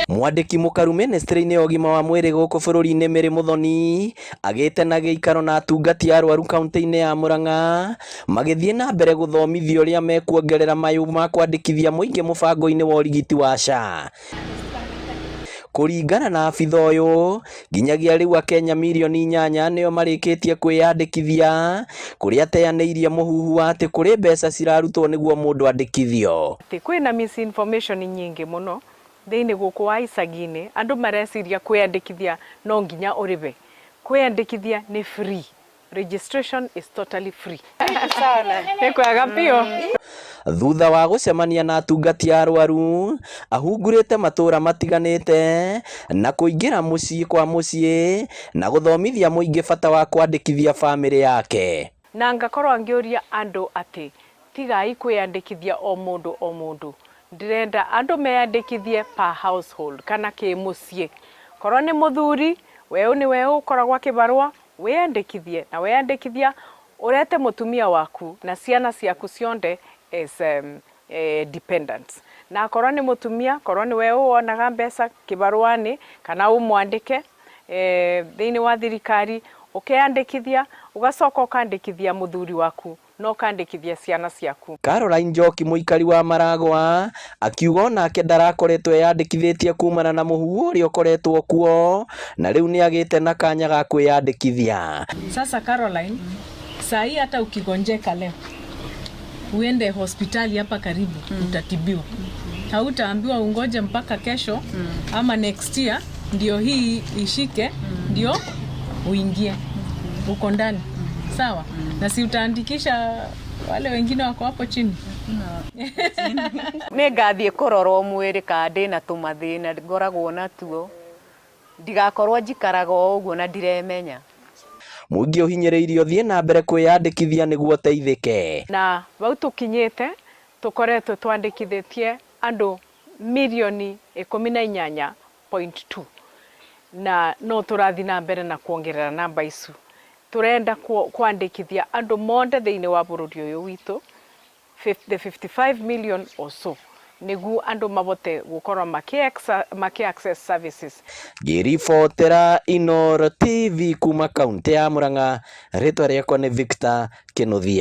Mwandiki mukaru ministry-ini ya ũgima wa mwĩrĩ gũkũ bũrũri-inĩ Mary Muthoni agĩte na gĩikaro na atungati arwaru kaunti-inĩ ya Murang'a magĩthiĩ na mbere gũthomithio ũrĩa mekuongerera mayũ ma kwandĩkithia mũingĩ mũbango-inĩ wa ũrigiti wa SHA. Kũringana na abitha ũyũ, nginyagia rĩu Akenya mirioni 8 nĩo marĩkĩtie kwĩyandĩkithia, kũrĩa ateanĩirie mũhuhu wa atĩ kũrĩ mbeca cirarutwo nĩguo mũndũ andĩkithio. Kwĩna misinformation nyingĩ mũno thĩinĩ gũkũ wa icagi-inĩ, andũ mareciria kwĩyandĩkithia no nginya ũrĩhe. Kwĩyandĩkithia nĩ free. Registration is totally free. Nĩ kwega biũ. Thutha wa gũcemania na atungati arwaru, ahungurĩte matũra matiganĩte na kũingĩra mũciĩ kwa mũciĩ na gũthomithia mũingĩ bata wa kwandĩkithia bamĩrĩ yake. Na ngakorwo ngĩũria andũ atĩ tigai kwĩyandĩkithia o mũndũ. Ndĩrenda andũ meyandĩkithie per household kana kĩmũciĩ. Korwo nĩ mũthuri, weũ nĩ weũ ũkoragwo kĩbarũa, wĩyandĩkithie na weyandĩkithia ũrete mũtumia waku na ciana ciaku cionde as dependents. Na korwo nĩ mũtumia, korwo nĩ weũ wonaga mbeca kĩbarũa-inĩ kana ũmwandĩke thĩinĩ wa thirikari, ũkeyandĩkithia, ũgacoka ũkandĩkithia mũthuri waku na ũkandĩkithia ciana ciaku. Caroline Njoki, mũikari wa Maragwa, akiuga onake ndarakoretwo eyandĩkithĩtie kumana na mũhuhu ũrĩa ũkoretwo kuo, na rĩu nĩ agĩte na kanya ga kwĩyandĩkithia. Sasa Caroline, saa hii hata ukigonjeka leo uende hospitali hapa karibu, utatibiwa. Hautaambiwa ungoje mpaka kesho ama next year ndio hii ishike ndio uingie uko ndani. Sawa? Na si utaandikisha wale wengine wako hapo chini. Nĩ ngathiĩ kũrorwo mwĩrĩ ka ndĩna tũmathĩna ngoragwo natuo, ndigakorwo njikaraga ũguo na ndiremenya. Mũingĩ ũhinyĩrĩirio thiĩ na mbere kwĩyandĩkithia nĩguo teithĩke. Na bau tũkinyĩte tũkoretwo twandĩkithĩtie andũ milioni 18.2 na no tũrathi na mbere na kuongerera namba icu. Turenda kwandĩkithia andũ monde thĩinĩ wa bũrũri ũyũ witũ, the 55 million or so, nĩguo andũ mabote gũkorwo maki-access services. Ngĩribotera Inooro TV kuma kaunti ya Murang'a, rĩtwa rĩakwa nĩ Victor Kĩnuthia.